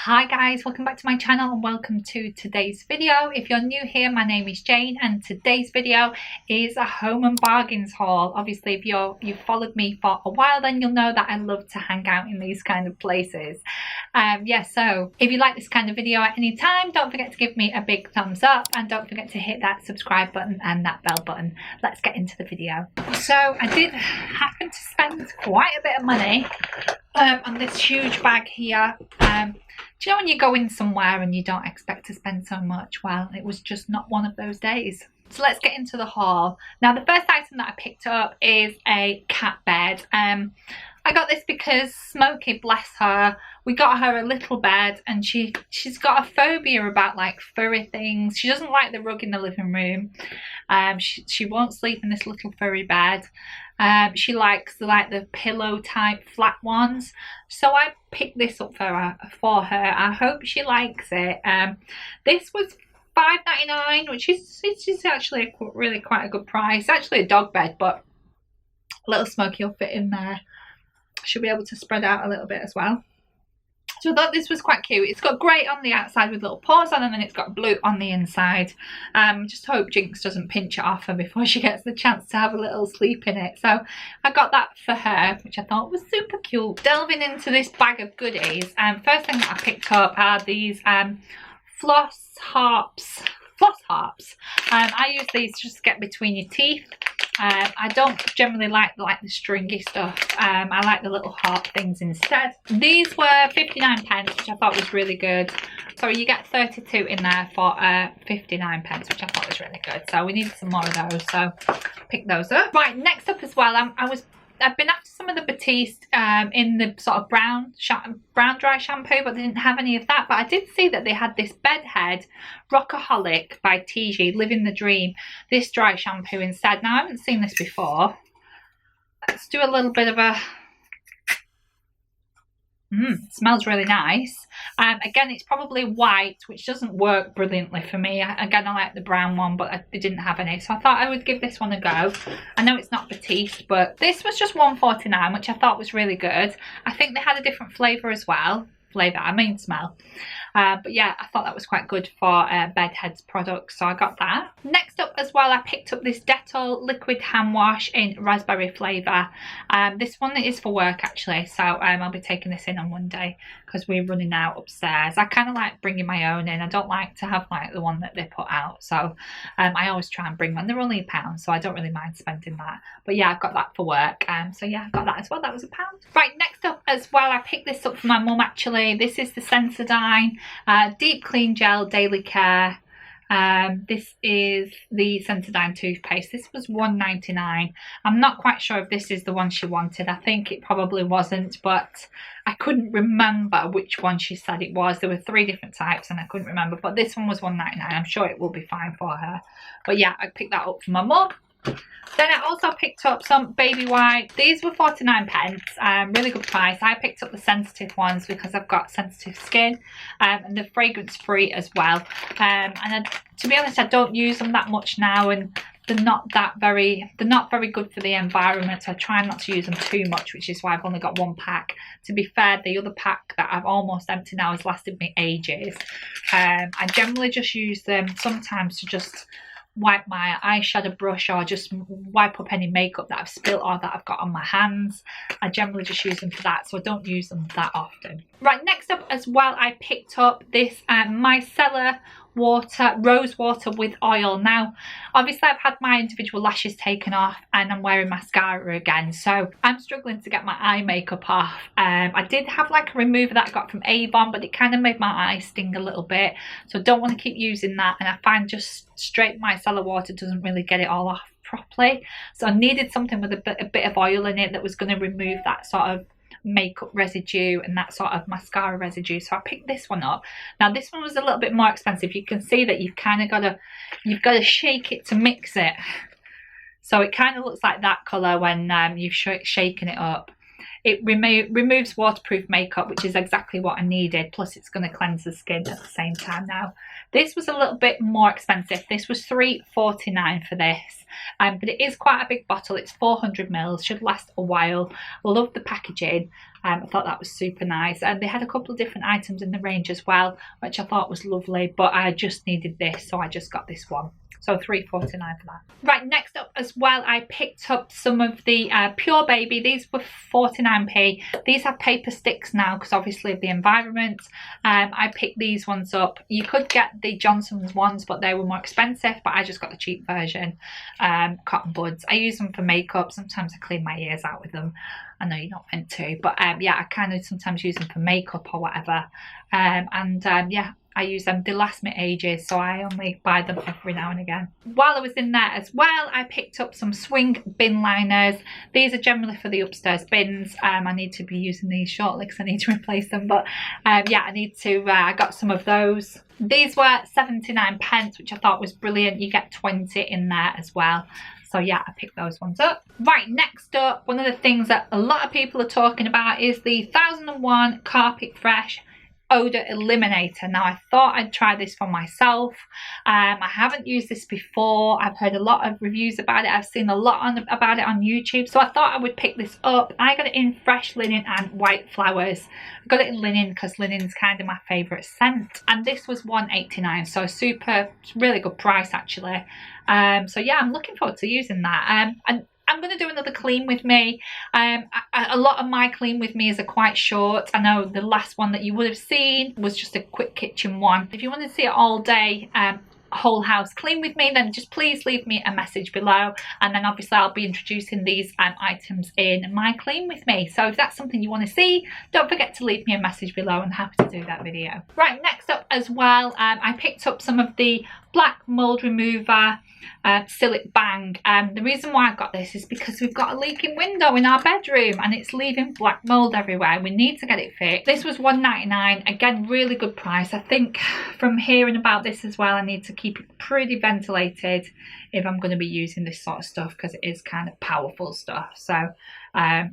Hi guys, welcome back to my channel and welcome to today's video. If you're new here, my name is Jane and today's video is a home and bargains haul. Obviously, if you've followed me for a while, then you'll know that I love to hang out in these kind of places. So if you like this kind of video at any time, don't forget to give me a big thumbs up and don't forget to hit that subscribe button and that bell button. Let's get into the video. So I did happen to spend quite a bit of money on this huge bag here. Do you know when you go in somewhere and you don't expect to spend so much? Well, it was just not one of those days. So let's get into the haul. Now, the first item that I picked up is a cat bed. I got this because Smokey, bless her, we got her a little bed and she's got a phobia about like furry things. She doesn't like the rug in the living room. She won't sleep in this little furry bed. She likes the pillow type flat ones, so I picked this up for her. I hope she likes it. This was $5.99, which is actually really quite a good price. It's actually a dog bed, but little Smokey will fit in there. She'll be able to spread out a little bit as well. So I thought this was quite cute. It's got grey on the outside with little paws on, and then it's got blue on the inside. Just hope Jinx doesn't pinch it off her before she gets the chance to have a little sleep in it. So I got that for her, which I thought was super cute. Delving into this bag of goodies, first thing that I picked up are these floss harps. I use these just to get between your teeth. I don't generally like the stringy stuff. I like the little harp things instead. These were 59p, which I thought was really good. So you get 32 in there for 59p, which I thought was really good. So we needed some more of those, so pick those up. Right, next up as well, I've been after some of the Batiste in the sort of brown dry shampoo, but they didn't have any of that. But I did see that they had this Bedhead Rockaholic by TG, Living the Dream, this dry shampoo instead. Now, I haven't seen this before. Let's do a little bit of a... It smells really nice. Again, it's probably white, which doesn't work brilliantly for me. Again, I like the brown one, but they didn't have any, so I thought I would give this one a go. I know it's not Batiste, but this was just $1.49, which I thought was really good. I think they had a different flavour as well. Smell. But yeah, I thought that was quite good for Bedhead's products, so I got that. Next up as well, I picked up this Dettol liquid hand wash in raspberry flavour. This one is for work actually, so I'll be taking this in on Monday because we're running out upstairs. I kind of like bringing my own in. I don't like to have like the one that they put out, so I always try and bring one. They're only £1, so I don't really mind spending that. But yeah, I've got that for work. So yeah, I've got that as well. That was £1. Right, next up as well, I picked this up for my mum actually. This is the Sensodyne Deep Clean Gel Daily Care. This is the Sensodyne Toothpaste. This was $1.99. I'm not quite sure if this is the one she wanted. I think it probably wasn't, but I couldn't remember which one she said it was. There were 3 different types and I couldn't remember, but this one was $1.99. I'm sure it will be fine for her. But yeah, I picked that up for my mum. Then I also picked up some baby wipes. These were 49p, really good price. I picked up the sensitive ones because I've got sensitive skin, and they're fragrance free as well. To be honest, I don't use them that much now, and they're not very good for the environment, so I try not to use them too much, which is why I've only got 1 pack. To be fair, the other pack that I've almost emptied now has lasted me ages. I generally just use them sometimes to just wipe my eyeshadow brush or just wipe up any makeup that I've spilt or that I've got on my hands. I generally just use them for that, so I don't use them that often. Right, next up as well, I picked up this Micellar rose water with oil. Now obviously I've had my individual lashes taken off and I'm wearing mascara again, so I'm struggling to get my eye makeup off. I did have like a remover that I got from Avon, but it kind of made my eyes sting a little bit, so I don't want to keep using that, and I find just straight micellar water doesn't really get it all off properly, so I needed something with a bit of oil in it that was going to remove that sort of makeup residue and that sort of mascara residue. So I picked this one up. Now this one was a little bit more expensive. You can see that you've kind of got to shake it to mix it, so it kind of looks like that colour when you've shaken it up. it removes waterproof makeup, which is exactly what I needed, plus it's going to cleanse the skin at the same time. Now this was a little bit more expensive. This was $3.49 for this, but it is quite a big bottle. It's 400 ml, should last a while. Love the packaging. I thought that was super nice, and they had a couple of different items in the range as well, which I thought was lovely, but I just needed this, so I just got this one. So $3.49 for that. Right, next up as well, I picked up some of the Pure Baby. These were 49p. These have paper sticks now because obviously of the environment. I picked these ones up. You could get the Johnson's ones, but they were more expensive, but I just got the cheap version. Cotton buds. I use them for makeup. Sometimes I clean my ears out with them. I know you're not meant to, but yeah, I kind of sometimes use them for makeup or whatever. Yeah, I use them. They last me ages, so I only buy them every now and again. While I was in there as well, I picked up some swing bin liners. These are generally for the upstairs bins. I need to be using these shortly because I need to replace them, but yeah, I need to. I got some of those. These were 79p, which I thought was brilliant. You get 20 in there as well. So yeah, I picked those ones up. Right, next up, one of the things that a lot of people are talking about is the 1001 Carpet Fresh Odor Eliminator. Now I thought I'd try this for myself. I haven't used this before. I've heard a lot of reviews about it. I've seen a lot about it on YouTube, so I thought I would pick this up. I got it in fresh linen and white flowers. I got it in linen because linen's kind of my favourite scent, and this was $1.89, so super, really good price actually. So yeah, I'm looking forward to using that. And I'm going to do another clean with me. A lot of my clean with me's are quite short. I know the last one that you would have seen was just a quick kitchen one. If you want to see it all day, whole house clean with me, then just please leave me a message below, and then obviously I'll be introducing these items in my clean with me. So if that's something you want to see, don't forget to leave me a message below, and happy to do that video. Right, next up as well, I picked up some of the black mold remover Silic Bang. The reason why I got this is because we've got a leaking window in our bedroom and it's leaving black mold everywhere. We need to get it fixed. This was $1.99. Again, really good price. I think from hearing about this as well, I need to keep it pretty ventilated if I'm going to be using this sort of stuff, because it is kind of powerful stuff. So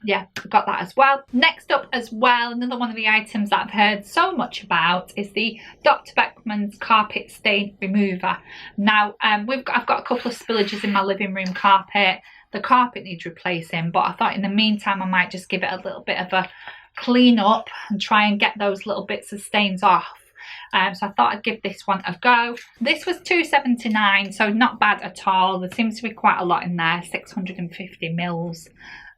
yeah, got that as well. Next up as well, another one of the items that I've heard so much about is the Dr. Beckman's Carpet Stain Remover. Now I've got a couple of spillages in my living room carpet. The carpet needs replacing, but I thought in the meantime I might just give it a little bit of a clean up and try and get those little bits of stains off. So I thought I'd give this one a go. This was $2.79, so not bad at all. There seems to be quite a lot in there, 650 mils.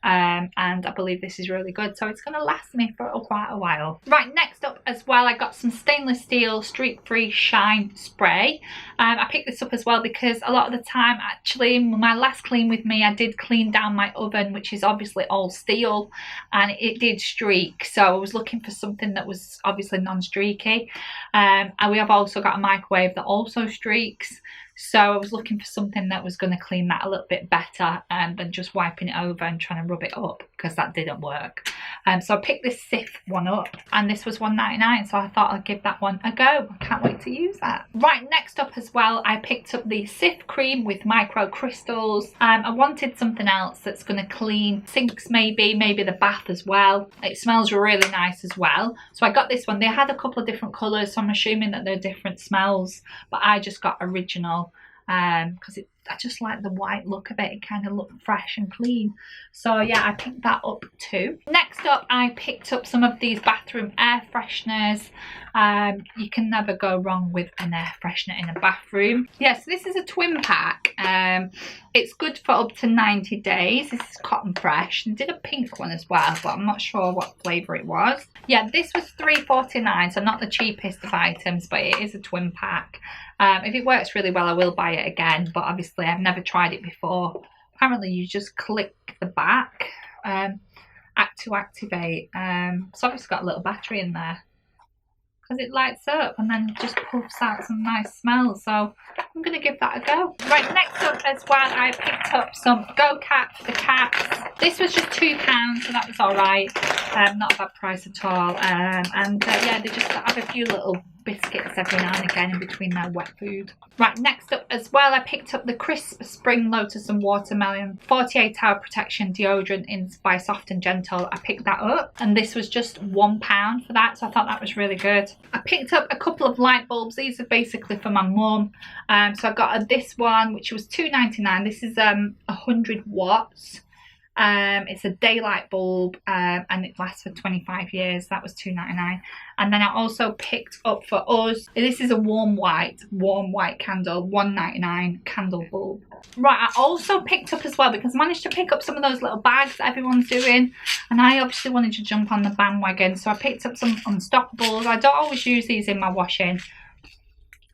And I believe this is really good, so it's going to last me for quite a while. Right, next up as well, I got some stainless steel streak free shine spray. I picked this up as well because a lot of the time, actually, my last clean with me, I did clean down my oven, which is obviously all steel, and it did streak, so I was looking for something that was obviously non-streaky. And we have also got a microwave that also streaks, so I was looking for something that was going to clean that a little bit better than just wiping it over and trying to rub it up, because that didn't work. So I picked this Sift one up, and this was $1.99, so I thought I'd give that one a go. I can't wait to use that. Right, next up as well, I picked up the Sift cream with micro crystals. I wanted something else that's going to clean sinks, maybe the bath as well. It smells really nice as well, so I got this one. They had a couple of different colours, so I'm assuming that they're different smells, but I just got original because I just like the white look of it. It kind of looked fresh and clean, so yeah, I picked that up too. Next up, I picked up some of these bathroom air fresheners. You can never go wrong with an air freshener in a bathroom. Yeah, so this is a twin pack. It's good for up to 90 days. This is cotton fresh, and did a pink one as well, but I'm not sure what flavour it was. Yeah, this was $3.49, so not the cheapest of items, but it is a twin pack. If it works really well, I will buy it again, but obviously I've never tried it before. Apparently you just click the back to activate. So I've just got a little battery in there, because it lights up and then just puffs out some nice smells, so I'm going to give that a go. Right, next up as well, I picked up some Go Cat for the cats. This was just £2, so that was alright. Not a bad price at all. Yeah, they just have a few little biscuits every now and again in between their wet food. Right, next up as well, I picked up the Crisp Spring Lotus and Watermelon 48-hour protection deodorant by Soft and Gentle. I picked that up, and this was just £1 for that, so I thought that was really good. I picked up a couple of light bulbs. These are basically for my mum. So I got this one, which was £2.99. This is 100 watts. It's a daylight bulb, and it lasts for 25 years. That was £2.99. And then I also picked up for us, this is a warm white candle, £1.99 candle bulb. Right, I also picked up as well, because I managed to pick up some of those little bags that everyone's doing, and I obviously wanted to jump on the bandwagon, so I picked up some Unstoppables. I don't always use these in my washing.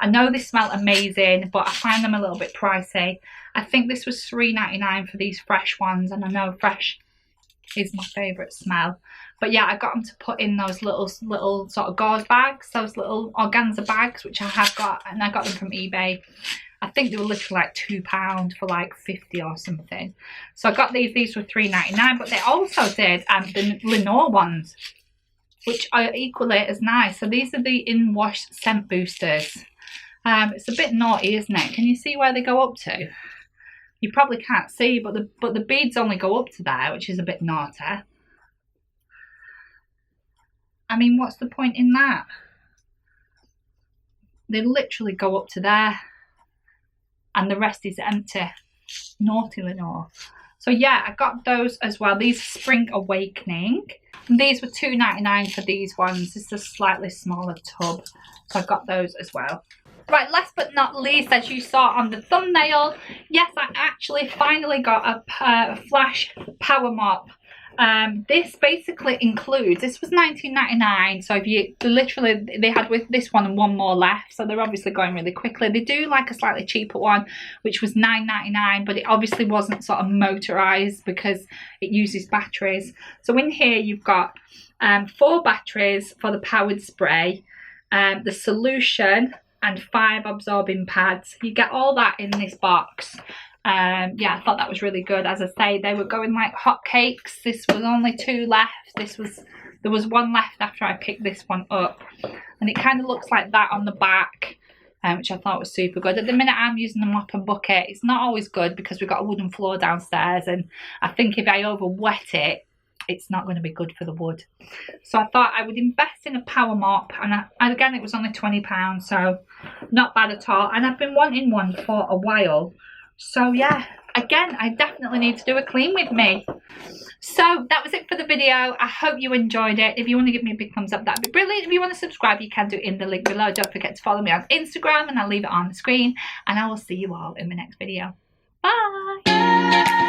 I know they smell amazing, but I find them a little bit pricey. I think this was £3.99 for these fresh ones, and I know fresh is my favourite smell. But yeah, I got them to put in those little sort of gauze bags, those little organza bags, which I have got, and I got them from eBay. I think they were literally like £2 for like 50 or something. So I got these were £3.99, but they also did the Lenore ones, which are equally as nice. So these are the in-wash scent boosters. It's a bit naughty, isn't it? Can you see where they go up to? You probably can't see, but the beads only go up to there, which is a bit naughty. I mean, what's the point in that? They literally go up to there, and the rest is empty. Naughty Lenore. So yeah, I got those as well. These Spring Awakening. And these were £2.99 for these ones. This is a slightly smaller tub, so I got those as well. Right, last but not least, as you saw on the thumbnail, yes, I actually finally got a Flash Power Mop. This basically includes, this was £19.99, so if you literally, they had with this one and one more left, so they're obviously going really quickly. They do like a slightly cheaper one, which was £9.99, but it obviously wasn't sort of motorised because it uses batteries. So in here you've got 4 batteries for the powered spray, the solution, and 5 absorbing pads. You get all that in this box. Yeah, I thought that was really good. As I say, they were going like hotcakes. This was only 2 left. There was 1 left after I picked this one up, and it kind of looks like that on the back, which I thought was super good. At the minute I'm using the mop and bucket. It's not always good because we've got a wooden floor downstairs, and I think if I over wet it, it's not going to be good for the wood. So I thought I would invest in a Power Mop, and again, it was only £20, so not bad at all. And I've been wanting one for a while. So yeah, again, I definitely need to do a clean with me. So that was it for the video. I hope you enjoyed it. If you want to give me a big thumbs up, that'd be brilliant. If you want to subscribe, you can do it in the link below. Don't forget to follow me on Instagram, and I'll leave it on the screen. And I will see you all in the next video. Bye!